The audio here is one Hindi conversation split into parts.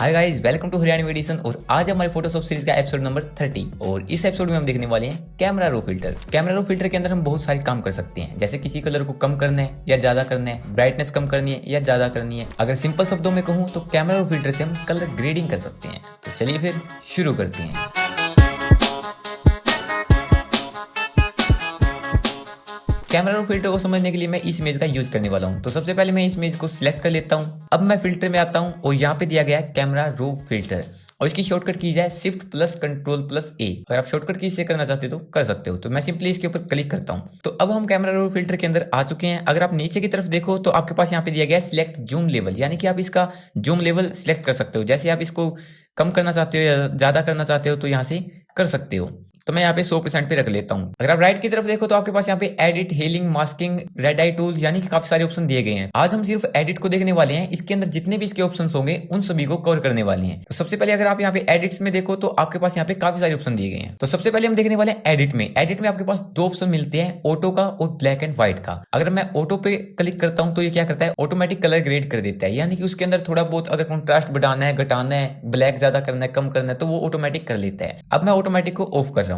Hi guys, welcome to Haryanvi edition. और आज हमारे फोटोशॉप सीरीज का एपिसोड नंबर 30 और इस एपिसोड में हम देखने वाले हैं camera raw filter. Camera raw filter के अंदर हम बहुत सारे काम कर सकते हैं, जैसे किसी कलर को कम करना है या ज्यादा करना है, ब्राइटनेस कम करनी है या ज्यादा करनी है। अगर सिंपल शब्दों में कहूँ तो कैमरा रो फिल्टर से हम कलर ग्रेडिंग कर सकते हैं। तो चलिए फिर शुरू करते हैं। कैमरा रो फिल्टर को समझने के लिए मैं इस इमेज का यूज करने वाला हूं। तो सबसे पहले मैं इस इमेज को सिलेक्ट कर लेता हूं। अब मैं फिल्टर में आता हूं और यहाँ पे दिया गया है कैमरा रो फिल्टर और इसकी शॉर्टकट की है शिफ्ट प्लस कंट्रोल प्लस ए। अगर आप शॉर्टकट की से करना चाहते हो तो कर सकते हो। तो मैं सिंपली इसके ऊपर क्लिक करता हूं। तो अब हम कैमरा रो फिल्टर के अंदर आ चुके हैं। अगर आप नीचे की तरफ देखो तो आपके पास यहाँ पे दिया गया है सिलेक्ट जूम लेवल, यानी कि आप इसका जूम लेवल सिलेक्ट कर सकते हो। जैसे आप इसको कम करना चाहते हो या ज्यादा करना चाहते हो तो यहाँ से कर सकते हो। तो मैं यहाँ पे 100% पे रख लेता हूँ। अगर आप राइट की तरफ देखो तो आपके पास यहाँ पे edit, healing, masking, red I tool, यानी कि काफी सारे ऑप्शन दिए गए हैं। आज हम सिर्फ एडिट को देखने वाले हैं। इसके अंदर जितने भी इसके ऑप्शन होंगे उन सभी को कवर करने वाले हैं। तो सबसे पहले अगर आप यहाँ पे एडिट्स में देखो तो आपके पास यहाँ पे काफी सारे ऑप्शन दिए गए हैं। तो सबसे पहले हम देखने वाले हैं एडिट में। एडिट में आपके पास दो ऑप्शन मिलते हैं, ऑटो का और ब्लैक एंड व्हाइट का। अगर मैं ऑटो पे क्लिक करता हूँ तो ये क्या करता है, ऑटोमेटिक कलर ग्रेड कर देता है, यानी कि उसके अंदर थोड़ा बहुत अगर कॉन्ट्रास्ट बढ़ाना है, घटाना है, ब्लैक ज्यादा करना है, कम करना है तो वो ऑटोमेटिक कर लेता है। अब मैं ऑटोमेटिक को ऑफ कर रहा हूँ।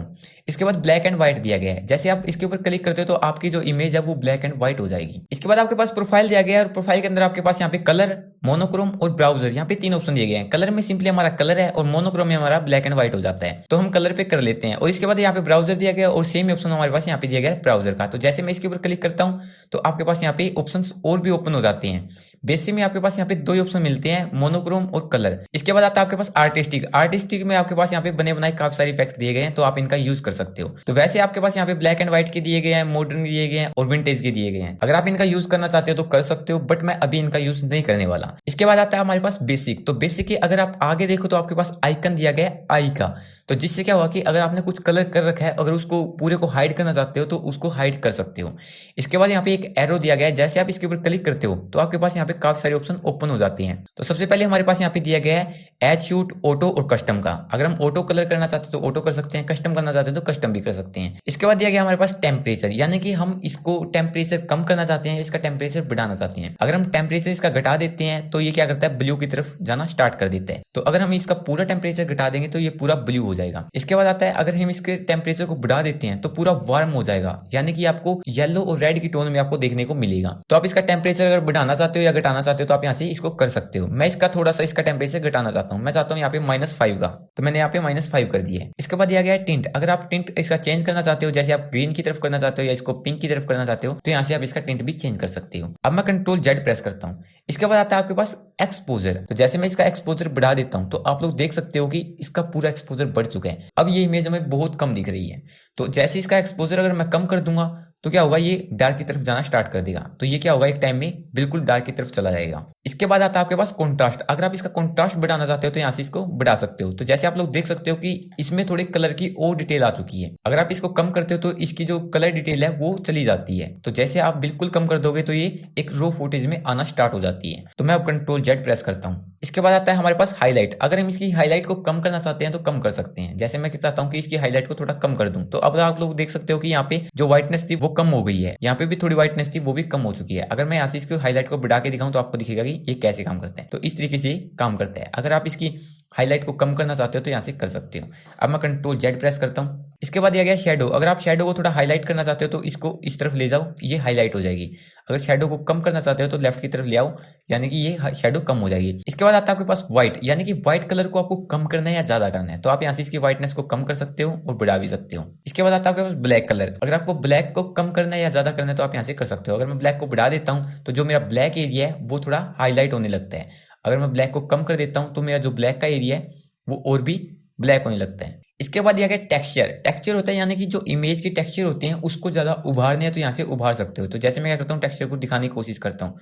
इसके बाद ब्लैक एंड व्हाइट दिया गया है। जैसे आप इसके ऊपर क्लिक करते हो तो आपकी जो इमेज है वो ब्लैक एंड व्हाइट हो जाएगी। इसके बाद आपके पास प्रोफाइल दिया गया है और प्रोफाइल के अंदर आपके पास यहाँ पे कलर, मोनोक्रोम और ब्राउजर, यहाँ पे तीन ऑप्शन दिए गए हैं। कलर में सिंपली हमारा कलर है और मोनोक्रोम में हमारा ब्लैक एंड व्हाइट हो जाता है। तो हम कलर पे कर लेते हैं। और इसके बाद यहाँ पे ब्राउजर दिया गया और सेम ऑप्शन हमारे पास यहाँ पे दिया गया है ब्राउजर का। तो जैसे मैं इसके ऊपर क्लिक करता हूँ तो आपके पास यहाँ पे ऑप्शन और भी ओपन हो जाते हैं। बेसिक में आपके पास यहाँ पे दो ही ऑप्शन मिलते हैं, मोनोक्रोम और कलर। इसके बाद आता है आपके पास आर्टिस्टिक। आर्टिस्टिक में आपके पास यहाँ पे बने बनाए काफी सारे इफेक्ट दिए गए हैं, तो आप इनका यूज कर सकते हो। तो वैसे आपके पास यहाँ पे ब्लैक एंड व्हाइट के दिए गए हैं, मॉडर्न दिए गए हैं और विंटेज के दिए गए हैं। अगर आप इनका यूज करना चाहते हो तो कर सकते हो, बट मैं अभी इनका यूज नहीं करने वाला। इसके बाद आता है हमारे पास बेसिक। तो बेसिक के अगर आप आगे देखो तो आपके पास आइकन दिया गया है आई का। तो जिससे क्या हुआ कि अगर आपने कुछ कलर कर रखा है, अगर उसको पूरे को हाइड करना चाहते हो तो उसको हाइड कर सकते हो। इसके बाद यहाँ पे एक एरो दिया गया है। जैसे आप इसके ऊपर क्लिक करते हो तो आपके पास यहाँ पे काफी सारे ऑप्शन ओपन हो जाते हैं। तो सबसे पहले हमारे पास यहाँ पे दिया गया है एज शूट, ऑटो और कस्टम का। अगर हम ऑटो कलर करना चाहते हैं तो ऑटो कर सकते हैं, कस्टम करना चाहते हैं तो कस्टम भी कर सकते हैं। इसके बाद दिया गया हमारे पास टेम्परेचर, यानी कि हम इसको टेम्परेचर कम करना चाहते हैं, इसका टेम्परेचर बढ़ाना चाहते हैं। अगर हम टेम्परेचर इसका घटा देते हैं तो ये क्या करता है, ब्लू की तरफ जाना स्टार्ट कर देता है। तो अगर हम इसका पूरा टेम्परेचर घटा देंगे तो ये पूरा ब्लू हो जाएगा। इसके बाद आता है अगर हम इसके टेम्परेचर को बढ़ा देते हैं तो पूरा वार्म हो जाएगा, यानी कि आपको येलो और रेड की टोन में आपको देखने को मिलेगा। तो आप इसका टेम्परेचर अगर बढ़ाना चाहते हो या घटाना चाहते हो तो आप यहाँ से इसको कर सकते हो। मैं इसका थोड़ा सा इसका टेम्परेचर घटाना चाहता हूँ। मैं चाहता हूँ यहाँ पे -5 का, तो मैंने यहाँ पे -5 कर दिया है। इसके बाद दिया गया है टिंट। अगर आप टिंट इसका चेंज करना चाहते हो, जैसे आप ग्रीन की तरफ करना चाहते हो या इसको पिंक की तरफ करना चाहते हो, तो यहाँ से आप इसका टिंट भी चेंज कर सकते हो। अब मैं कंट्रोल जेड प्रेस करता हूँ। इसके बाद आता है आपके पास एक्सपोजर। तो जैसे मैं इसका एक्सपोजर बढ़ा देता हूं तो आप लोग देख सकते हो कि इसका पूरा एक्सपोजर बढ़ चुका है। अब ये इमेज हमें बहुत कम दिख रही है। तो जैसे इसका एक्सपोजर अगर मैं कम कर दूंगा तो क्या होगा, ये डार्क की तरफ जाना स्टार्ट कर देगा। तो ये क्या होगा, एक टाइम में बिल्कुल डार्क की तरफ चला जाएगा। इसके बाद आता है आपके पास कॉन्ट्रास्ट। अगर आप इसका कॉन्ट्रास्ट बढ़ाना चाहते हो तो यहाँ से इसको बढ़ा सकते हो। तो जैसे आप लोग देख सकते हो कि इसमें थोड़े कलर की और डिटेल आ चुकी है। अगर आप इसको कम करते हो तो इसकी जो कलर डिटेल है वो चली जाती है। तो जैसे आप बिल्कुल कम कर दोगे तो ये एक रो फुटेज में आना स्टार्ट हो जाती है। तो मैं अब कंट्रोल जेड प्रेस करता हूँ। इसके बाद आता है हमारे पास हाईलाइट। अगर हम इसकी हाईलाइट को कम करना चाहते हैं तो कम कर सकते हैं। जैसे मैं चाहता हूँ कि इसकी हाईलाइट को थोड़ा कम कर दूं, तो अब आप लोग देख सकते हो कि यहाँ पे जो व्हाइटनेस थी वो कम हो गई है। यहाँ पे भी थोड़ी व्हाइटनेस थी, वो भी कम हो चुकी है। अगर मैं यहाँ से इसकी हाईलाइट को बढ़ा के दिखाऊं तो आपको दिखेगा कि ये कैसे काम करता है। तो इस तरीके से काम करता है। अगर आप इसकी हाईलाइट को कम करना चाहते हो तो यहाँ से कर सकते हो। अब मैं कंट्रोल जेड प्रेस करता हूँ। इसके बाद दिया गया शेडो। अगर आप शेडो को थोड़ा हाईलाइट करना चाहते हो तो इसको इस तरफ ले जाओ, ये हाईलाइट हो जाएगी। अगर शेडो को कम करना चाहते हो तो लेफ्ट की तरफ ले आओ, यानी कि ये शेडो कम हो जाएगी। इसके बाद आता है आपके पास व्हाइट, यानी कि व्हाइट कलर को आपको कम करना है या ज्यादा करना है। तो आप यहाँ से इसकी व्हाइटनेस को कम कर सकते हो और बढ़ा भी सकते हो। इसके बाद आता है आपके पास ब्लैक कलर। अगर आपको ब्लैक को कम करना है या ज्यादा करना है तो आप यहाँ से कर सकते हो। अगर मैं ब्लैक को बढ़ा देता हूँ तो जो मेरा ब्लैक एरिया है वो थोड़ा हाईलाइट होने लगता है। अगर मैं ब्लैक को कम कर देता हूँ तो मेरा जो ब्लैक का एरिया है वो और भी ब्लैक होने लगता है। इसके बाद दिया गया टेक्सचर। टेक्सचर होता है यानी कि जो इमेज के टेक्सचर होते हैं उसको ज्यादा उभारने हैं तो यहाँ से उभार सकते हो। तो जैसे मैं क्या करता हूँ, टेक्सचर को दिखाने की कोशिश करता हूँ।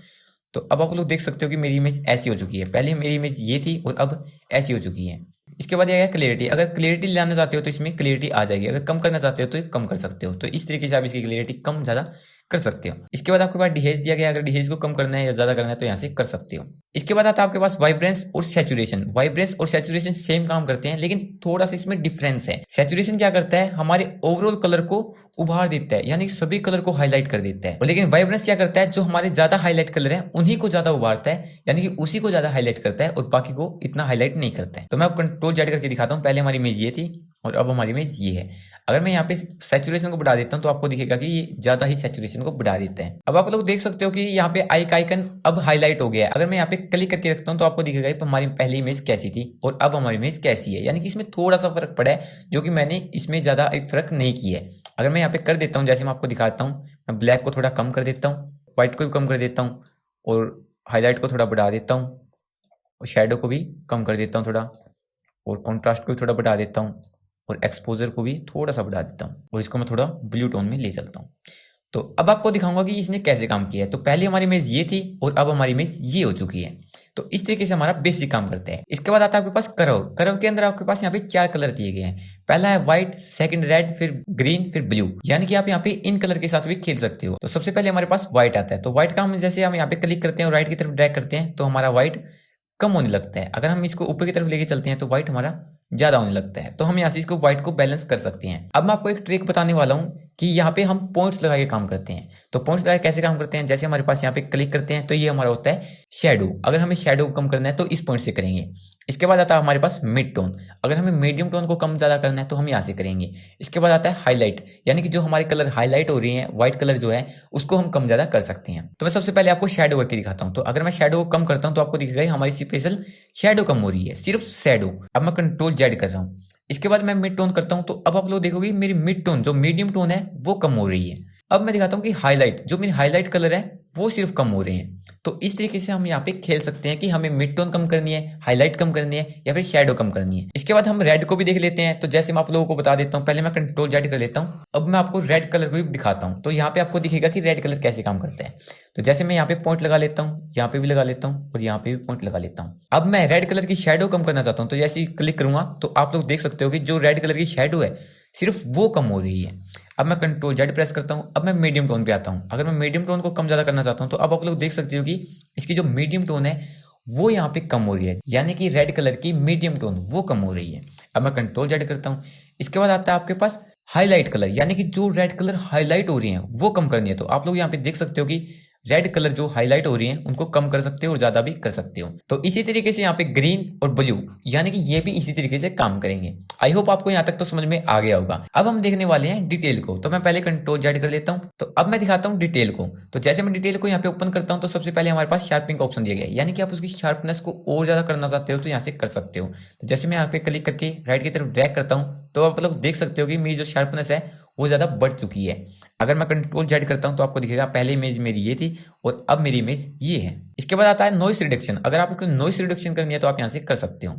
तो अब आप लोग देख सकते हो कि मेरी इमेज ऐसी हो चुकी है। पहले मेरी इमेज ये थी और अब ऐसी हो चुकी है। इसके बाद दिया गया क्लियरिटी। अगर क्लियरिटी लाना चाहते हो तो इसमें क्लियरिटी आ जाएगी। अगर कम करना चाहते हो तो कम कर सकते हो। तो इस तरीके से आप इसकी क्लियरिटी कम ज्यादा कर सकते हो। इसके बाद आपके पास डिहेज दिया गया, अगर डिहेज को कम करना है या ज्यादा करना है तो यहाँ से कर सकते हो। इसके बाद आता है आपके पास वाइब्रेंस और सैचुरेशन। वाइब्रेंस और सैचुरेशन सेम काम करते हैं, लेकिन थोड़ा सा इसमें डिफरेंस है। सैचुरेशन क्या करता है, हमारे ओवरऑल कलर को उभार देता है, यानी सभी कलर को हाईलाइट कर देता है। लेकिन वाइब्रेंस क्या करता है, जो हमारे ज्यादा हाईलाइट कलर है उन्हीं को ज्यादा उभारता है, यानी कि उसी को ज्यादा हाईलाइट करता है और बाकी को इतना हाईलाइट नहीं करता है। तो मैं आपको कंट्रोल जेड करके दिखाता हूँ। पहले हमारी इमेज ये थी और अब हमारी इमेज ये है। अगर मैं यहाँ पे सैचुरेशन को बढ़ा देता हूँ तो आपको दिखेगा कि ये ज्यादा ही सैचुरेशन को बढ़ा देता है। अब आप लोग देख सकते हो कि यहाँ पे आइकन अब हाईलाइट हो गया है। अगर मैं यहाँ पे क्लिक करके रखता हूँ तो आपको दिखेगा कि हमारी पहली इमेज कैसी थी और अब हमारी इमेज कैसी है, यानी कि इसमें थोड़ा सा फर्क पड़ा है, जो कि मैंने इसमें ज्यादा एक फर्क नहीं किया है। अगर मैं यहाँ पे कर देता हूँ, जैसे मैं आपको दिखाता हूँ, मैं ब्लैक को थोड़ा कम कर देता हूँ, व्हाइट को भी कम कर देता हूँ और हाईलाइट को थोड़ा बढ़ा देता हूँ और शेडो को भी कम कर देता हूँ थोड़ा, और कॉन्ट्रास्ट को भी थोड़ा बढ़ा देता हूँ और एक्सपोजर को भी थोड़ा सा बढ़ा देता हूँ और इसको मैं थोड़ा ब्लू टोन में ले चलता हूँ। तो अब आपको दिखाऊंगा कि इसने कैसे काम किया है। तो पहले हमारी इमेज ये थी और अब हमारी इमेज ये हो चुकी है। तो इस तरीके से हमारा बेसिक काम करता है। इसके बाद आता है आपके पास कर्व। कर्व के अंदर आपके पास यहाँ पे 4 कलर दिए गए हैं। पहला है व्हाइट, सेकंड रेड, फिर ग्रीन, फिर ब्लू, यानी कि आप यहाँ पे इन कलर के साथ भी खेल सकते हो। तो सबसे पहले हमारे पास व्हाइट आता है। तो व्हाइट का हम जैसे हम यहाँ पे क्लिक करते हैं और राइट की तरफ ड्रैग करते हैं तो हमारा व्हाइट कम होने लगता है। अगर हम इसको ऊपर की तरफ लेके चलते हैं तो व्हाइट हमारा ज्यादा होने लगता है। तो हम यहाँ से इसको व्हाइट को बैलेंस कर सकते हैं। अब मैं आपको एक ट्रिक बताने वाला हूँ कि यहाँ पे हम पॉइंट्स लगा के काम करते हैं। तो पॉइंट्स लगा के कैसे काम करते हैं, जैसे हमारे पास यहाँ पे क्लिक करते हैं तो ये हमारा होता है शेडो। अगर हमें शेडो को कम करना है तो इस पॉइंट से करेंगे। इसके बाद आता है हमारे पास मिड टोन। अगर हमें मीडियम टोन को कम ज्यादा करना है तो हम यहाँ से करेंगे। इसके बाद आता है हाईलाइट, यानी कि जो हमारे कलर हाईलाइट हो रही है, व्हाइट कलर जो है उसको हम कम ज्यादा कर सकते हैं। तो मैं सबसे पहले आपको शेडो करके दिखाता हूँ। तो अगर मैं शेडो को कम करता हूँ तो आपको दिखेगा हमारी स्पेशल शेडो कम हो रही है, सिर्फ शेडो। अब मैं कंट्रोल जेड कर रहा हूँ। इसके बाद मैं मिड टोन करता हूं तो अब आप लोग देखोगे मेरी मिड टोन जो मीडियम टोन है वो कम हो रही है। अब मैं दिखाता हूं कि हाईलाइट, जो मेरी हाईलाइट कलर है वो सिर्फ कम हो रहे हैं। तो इस तरीके से हम यहाँ पे खेल सकते हैं कि हमें मिड टोन कम करनी है, हाईलाइट कम करनी है या फिर शेडो कम करनी है। इसके बाद हम रेड को भी देख लेते हैं। तो जैसे मैं आप लोगों को बता देता हूँ, पहले मैं कंट्रोल जेड कर लेता हूँ। अब मैं आपको रेड कलर को भी दिखाता हूँ। तो यहाँ पे आपको दिखेगा कि रेड कलर कैसे काम करता है। तो जैसे मैं यहाँ पे पॉइंट लगा लेता हूँ, यहाँ पे भी लगा लेता हूँ और यहाँ पे भी पॉइंट लगा लेता हूँ। अब मैं रेड कलर की शेडो कम करना चाहता हूँ। तो जैसे ही क्लिक करूंगा तो आप लोग देख सकते हो कि जो रेड कलर की शेडो है सिर्फ वो कम हो रही है। अब मैं कंट्रोल जेड प्रेस करता हूं। अब मैं मीडियम टोन पे आता हूं। अगर मैं मीडियम टोन को कम ज्यादा करना चाहता हूं तो अब आप लोग देख सकते हो कि इसकी जो मीडियम टोन है वो यहाँ पे कम हो रही है, यानी कि रेड कलर की मीडियम टोन वो कम हो रही है। अब मैं कंट्रोल जेड करता हूँ। इसके बाद आता है आपके पास हाईलाइट कलर, यानी कि जो रेड कलर हाईलाइट हो रही है वो कम करनी है। तो आप लोग यहाँ पे देख सकते हो कि रेड कलर जो हाईलाइट हो रही है उनको कम कर सकते हो और ज्यादा भी कर सकते हो। तो इसी तरीके से यहाँ पे ग्रीन और ब्लू, यानी कि ये भी इसी तरीके से काम करेंगे। आई होप आपको यहाँ तक तो समझ में आ गया होगा। अब हम देखने वाले हैं डिटेल को। तो मैं पहले कंट्रोल जेड कर लेता हूँ। तो अब मैं दिखाता हूँ डिटेल को। तो जैसे मैं डिटेल को यहाँ पे ओपन करता हूँ तो सबसे पहले हमारे पास शार्पनिंग का ऑप्शन दिया गया है, यानी कि आप उसकी शार्पनेस को और ज्यादा करना चाहते हो तो यहाँ से कर सकते हो। तो जैसे मैं यहाँ पे क्लिक करके राइट की तरफ ड्रैग करता हूँ तो आप लोग देख सकते हो कि मेरी जो शार्पनेस है वो ज्यादा बढ़ चुकी है। अगर मैं कंट्रोल जेड करता हूं तो आपको दिखेगा पहले इमेज मेरी ये थी और अब मेरी इमेज ये है। इसके बाद आता है नॉइस रिडक्शन। अगर आपको नॉइस रिडक्शन करनी है तो आप यहां से कर सकते हो।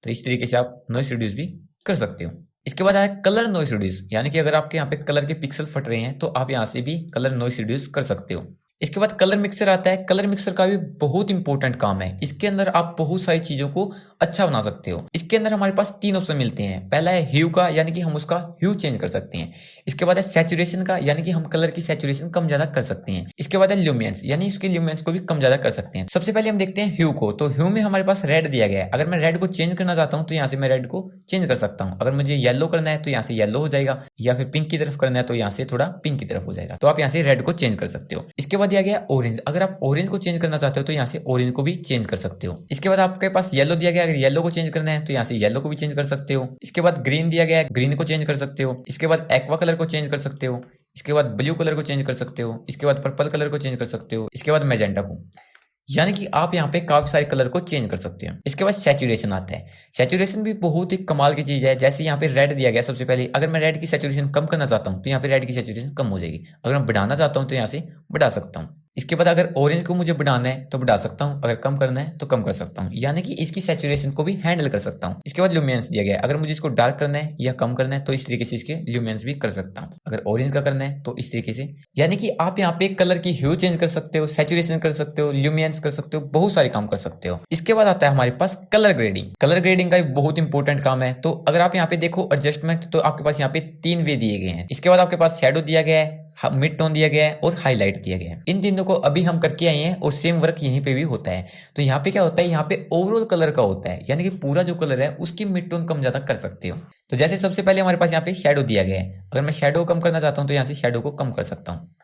तो इस तरीके से आप नॉइस रिड्यूस भी कर सकते हो। इसके बाद आता है कलर नॉइस रिड्यूस, यानी कि अगर आपके यहाँ पे कलर के पिक्सल फट रहे हैं तो आप यहाँ से भी कलर नॉइस रिड्यूस कर सकते हो। इसके बाद कलर मिक्सर आता है। कलर मिक्सर का भी बहुत इंपॉर्टेंट काम है। इसके अंदर आप बहुत सारी चीजों को अच्छा बना सकते हो। इसके अंदर हमारे पास 3 ऑप्शन मिलते हैं। पहला है ह्यू का, यानी कि हम उसका ह्यू चेंज कर सकते हैं। इसके बाद है सैचुरेशन का, यानी कि हम कलर की सैचुरेशन कम ज्यादा कर सकते हैं। इसके बाद है ल्यूमिनेंस, यानी इसकी ल्यूमिनेंस को भी कम ज्यादा कर सकते हैं। सबसे पहले हम देखते हैं ह्यू को। तो ह्यू में हमारे पास रेड दिया गया है। अगर मैं रेड को चेंज करना चाहता हूँ तो यहाँ से मैं रेड को चेंज कर सकता हूँ। अगर मुझे येलो करना है तो यहाँ से येलो हो जाएगा, या फिर पिंक की तरफ करना है तो यहाँ से थोड़ा पिंक की तरफ हो जाएगा। तो आप यहाँ से रेड को चेंज कर सकते हो। इसके बाद दिया गया ऑरेंज। अगर आप ऑरेंज को चेंज करना चाहते हो तो यहाँ से ऑरेंज को भी चेंज कर सकते हो। इसके बाद आपके पास येलो दिया गया। अगर येलो को चेंज करना है तो यहाँ से येलो को भी चेंज कर सकते हो। इसके बाद ग्रीन दिया गया है, ग्रीन को चेंज कर सकते हो। इसके बाद एक्वा कलर को चेंज कर सकते हो। इसके बाद ब्लू कलर को चेंज कर सकते हो। इसके बाद पर्पल कलर को चेंज कर सकते हो। इसके बाद मैजेंटा को, यानी कि आप यहाँ पे काफी सारे कलर को चेंज कर सकते हो। इसके बाद सैचुरेशन आता है। सैचुरेशन भी बहुत ही कमाल की चीज है। जैसे यहाँ पे रेड दिया गया सबसे पहले, अगर मैं रेड की सैचुरेशन कम करना चाहता हूँ तो यहाँ पे रेड की सैचुरेशन कम हो जाएगी। अगर मैं बढ़ाना चाहता हूँ तो यहाँ से बढ़ा सकता हूँ। इसके बाद अगर ऑरेंज को मुझे बढ़ाना है तो बढ़ा सकता हूँ, अगर कम करना है तो कम कर सकता हूँ, यानी कि इसकी सैचुरेशन को भी हैंडल कर सकता हूँ। इसके बाद ल्यूमिनेंस दिया गया है। अगर मुझे इसको डार्क करना है या कम करना है तो इस तरीके से इसके ल्यूमिनेंस भी कर सकता हूँ। अगर ऑरेंज का करना है तो इस तरीके से, यानी कि आप यहाँ पे कलर की ह्यू चेंज कर सकते हो, सैचुरेशन कर सकते हो, ल्यूमिनेंस कर सकते हो, बहुत सारे काम कर सकते हो। इसके बाद आता है हमारे पास कलर ग्रेडिंग। कलर ग्रेडिंग का भी बहुत इंपॉर्टेंट काम है। तो अगर आप यहाँ पे देखो एडजस्टमेंट, तो आपके पास यहाँ पे 3 वे दिए गए हैं। इसके बाद आपके पास शेडो दिया गया है, मिड टोन दिया गया है और हाईलाइट दिया गया है। इन तीनों को अभी हम करके आए हैं और सेम वर्क यहीं पे भी होता है। तो यहाँ पे क्या होता है, यहाँ पे ओवरऑल कलर का होता है, यानी कि पूरा जो कलर है उसकी मिड टोन कम ज्यादा कर सकते हो। तो जैसे सबसे पहले हमारे पास यहाँ पे शेडो दिया गया है, अगर मैं शेडो कम करना चाहता हूँ तो यहाँ से शेडो को कम कर सकता हूँ।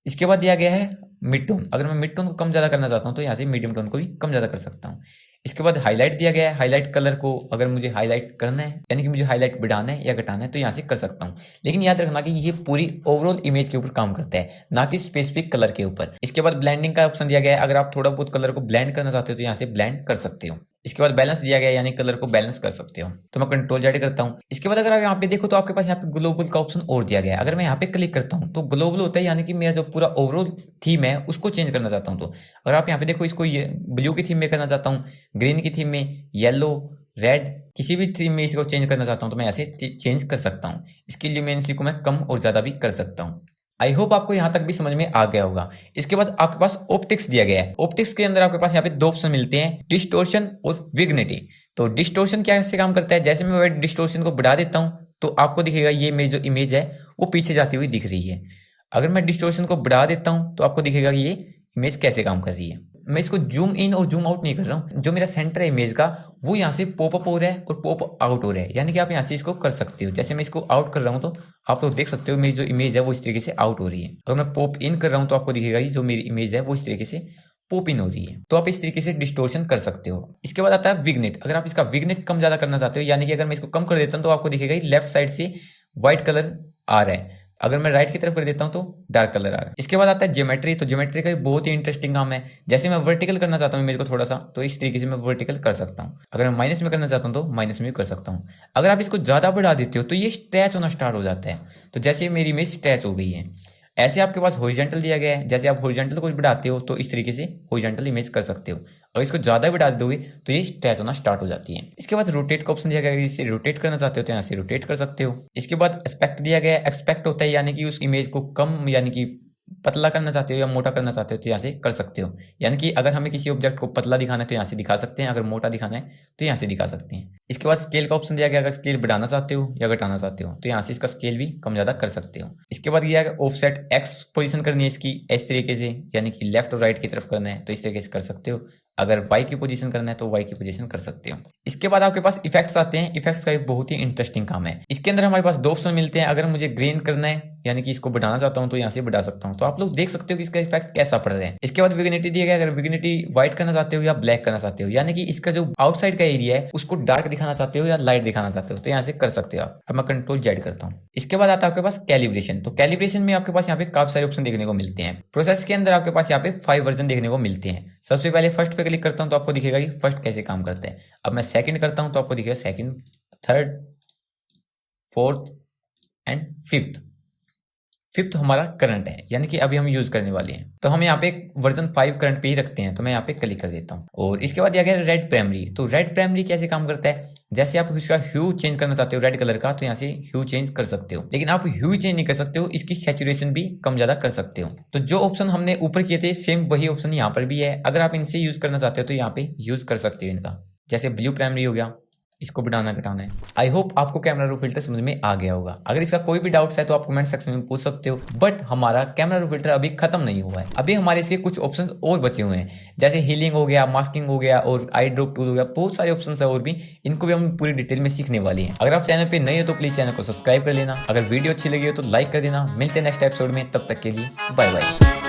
इसके बाद दिया गया है मिड टोन, अगर मैं मिड टोन को कम ज्यादा करना चाहता हूँ तो यहाँ से मीडियम टोन को भी कम ज्यादा कर सकता हूँ। इसके बाद हाईलाइट दिया गया है, हाईलाइट कलर को अगर मुझे हाईलाइट करना है, यानी कि मुझे हाईलाइट बढ़ाना है या घटाना है तो यहाँ से कर सकता हूँ। लेकिन याद रखना कि ये पूरी ओवरऑल इमेज के ऊपर काम करता है, ना कि स्पेसिफिक कलर के ऊपर। इसके बाद ब्लेंडिंग का ऑप्शन दिया गया है, अगर आप थोड़ा बहुत कलर को ब्लेंड करना चाहते हो तो यहाँ से ब्लेंड कर सकते हो। इसके बाद बैलेंस दिया गया है, यानी कलर को बैलेंस कर सकते हो। तो मैं कंट्रोल जेड करता हूँ। इसके बाद अगर आप यहाँ पे देखो तो आपके पास यहाँ पे ग्लोबल का ऑप्शन और दिया गया है। अगर मैं यहाँ पे क्लिक करता हूँ तो ग्लोबल होता है, यानी कि मेरा जो पूरा ओवरऑल थीम है उसको चेंज करना चाहता हूँ। तो अगर आप यहाँ पे देखो, इसको ये ब्लू की थीम में करना चाहता हूँ, ग्रीन की थीम में, येलो, रेड, किसी भी थीम में इसको चेंज करना चाहता हूँ तो मैं ऐसे चेंज कर सकता हूँ। इसकी ल्यूमिनेंसी को मैं कम और ज्यादा भी कर सकता हूँ। आई होप आपको यहां तक भी समझ में आ गया होगा। इसके बाद आपके पास ऑप्टिक्स दिया गया है। ऑप्टिक्स के अंदर आपके पास यहाँ पे दो ऑप्शन मिलते हैं, डिस्टोर्शन और विग्निटी। तो डिस्टोर्शन कैसे काम करता है, जैसे मैं डिस्टोर्शन को बढ़ा देता हूं तो आपको दिखेगा ये मेरी जो इमेज है वो पीछे जाती हुई दिख रही है। अगर मैं डिस्टोर्शन को बढ़ा देता हूं तो आपको दिखेगा कि ये इमेज कैसे काम कर रही है। मैं इसको जूम इन और जूम आउट नहीं कर रहा हूँ, जो मेरा सेंटर है इमेज का वो यहाँ से पॉप अप हो रहा है और पॉप आउट हो रहा है, यानी कि आप यहाँ से इसको कर सकते हो। जैसे मैं इसको आउट कर रहा हूँ तो आप लोग देख सकते हो मेरी जो इमेज है वो इस तरीके से आउट हो रही है। अगर मैं पॉप इन कर रहा हूँ तो आपको दिखेगा जो मेरी इमेज है वो इस तरीके से पॉप इन हो रही है। तो आप इस तरीके से डिस्टोर्शन कर सकते हो। इसके बाद आता है विग्नेट। अगर आप इसका विग्नेट कम ज्यादा करना चाहते हो, यानी कि अगर मैं इसको कम कर देता हूँ तो आपको दिखेगा लेफ्ट साइड से व्हाइट कलर आ रहा है, अगर मैं राइट की तरफ कर देता हूं तो डार्क कलर आ रहा है। इसके बाद आता है ज्योमेट्री। तो ज्योमेट्री का बहुत ही इंटरेस्टिंग काम है। जैसे मैं वर्टिकल करना चाहता हूं इमेज को थोड़ा सा, तो इस तरीके से मैं वर्टिकल कर सकता हूं। अगर मैं माइनस में करना चाहता हूं तो माइनस में भी कर सकता हूं। अगर आप इसको ज्यादा बढ़ा देते हो तो ये स्ट्रेच होना स्टार्ट हो जाता है। तो जैसे मेरी इमेज स्ट्रेच हो गई है, ऐसे आपके पास हॉरिजॉन्टल दिया गया है। जैसे आप हॉरिजॉन्टल को बढ़ाते हो तो इस तरीके से हॉरिजॉन्टल इमेज कर सकते हो। अगर इसको ज्यादा बढ़ा दोगे तो ये स्ट्रेच होना स्टार्ट हो जाती है। इसके बाद रोटेट का ऑप्शन दिया गया है, इसे रोटेट करना चाहते हो तो यहाँ से रोटेट कर सकते हो। इसके बाद एस्पेक्ट दिया गया है। एस्पेक्ट होता है यानी कि उस इमेज को कम यानी कि पतला करना चाहते हो या मोटा करना चाहते हो तो यहाँ से कर सकते हो। यानी कि अगर हमें किसी ऑब्जेक्ट को पतला दिखाना है तो यहाँ से दिखा सकते हैं, अगर मोटा दिखाना है तो यहाँ से दिखा सकते हैं। इसके बाद स्केल का ऑप्शन दिया गया, अगर स्केल बढ़ाना चाहते हो या घटाना चाहते हो तो यहाँ से इसका स्केल भी कम ज्यादा कर सकते हो। इसके बाद दिया गया ऑफसेट, एक्स पोजीशन करनी है इसकी इस तरीके से, यानी कि लेफ्ट और राइट की तरफ करना है तो इस तरीके से कर सकते हो। अगर वाई की पोजीशन करना है तो वाई की पोजीशन कर सकते हो। इसके बाद आपके पास इफेक्ट्स आते हैं। इफेक्ट्स का एक बहुत ही इंटरेस्टिंग काम है। इसके अंदर हमारे पास दो ऑप्शन मिलते हैं। अगर मुझे ग्रेन करना है यानी कि इसको बढ़ाना चाहता हूं तो यहाँ से बढ़ा सकता हूं। तो आप लोग देख सकते हो कि इसका इफेक्ट कैसा पड़ रहा है। इसके बाद विग्निटी दिया गया, अगर विग्निटी व्हाइट करना चाहते हो या ब्लैक करना चाहते हो, यानी कि इसका जो आउटसाइड का एरिया है उसको डार्क दिखाना चाहते हो या लाइट दिखाना चाहते हो तो यहाँ से कर सकते हो आप। अब मैं कंट्रोल जेड करता हूँ। इसके बाद आता है आपके पास कैलिब्रेशन। तो कैलिब्रेशन में आपके पास यहाँ पे काफी सारे ऑप्शन देखने को मिलते हैं। प्रोसेस के अंदर आपके पास यहाँ पे 5 वर्जन देखने को मिलते हैं। सबसे पहले फर्स्ट पे क्लिक करता हूँ तो आपको दिखेगा कि फर्स्ट कैसे काम करता है। अब मैं सेकंड करता हूँ तो आपको दिखेगा second, third, fourth and fifth हमारा करंट है, यानी कि अभी हम यूज करने वाले हैं। तो हम यहाँ पे वर्जन 5 करंट पे ही रखते हैं, तो मैं यहाँ पे क्लिक कर देता हूँ। और इसके बाद दिया गया रेड प्राइमरी। तो रेड प्राइमरी कैसे काम करता है, जैसे आप इसका ह्यू चेंज करना चाहते हो रेड कलर का तो यहाँ से ह्यू चेंज कर सकते हो। लेकिन आप ह्यू चेंज नहीं कर सकते हो, इसकी सैचुरेशन भी कम ज्यादा कर सकते हो। तो जो ऑप्शन हमने ऊपर किए थे सेम वही ऑप्शन यहाँ पर भी है। अगर आप इनसे यूज करना चाहते हो तो यहाँ पे यूज कर सकते हो इनका। जैसे ब्लू प्राइमरी हो गया, इसको बढ़ाना घटाना है। आई होप आपको कैमरा रो फिल्टर समझ में आ गया होगा। अगर इसका कोई भी डाउट्स है तो आप कमेंट सेक्शन में पूछ सकते हो। बट हमारा कैमरा रो फिल्टर अभी खत्म नहीं हुआ है, अभी हमारे इसके कुछ ऑप्शन और बचे हुए हैं। जैसे हीलिंग हो गया, मास्किंग हो गया और आई ड्रॉप टूल हो गया, बहुत सारे ऑप्शन है और भी। इनको भी हम पूरी डिटेल में सीखने वाले हैं। अगर आप चैनल पे नए हो तो प्लीज चैनल को सब्सक्राइब कर लेना। अगर वीडियो अच्छी लगी हो तो लाइक कर देना। मिलते हैं नेक्स्ट एपिसोड में, तब तक के लिए बाय बाय।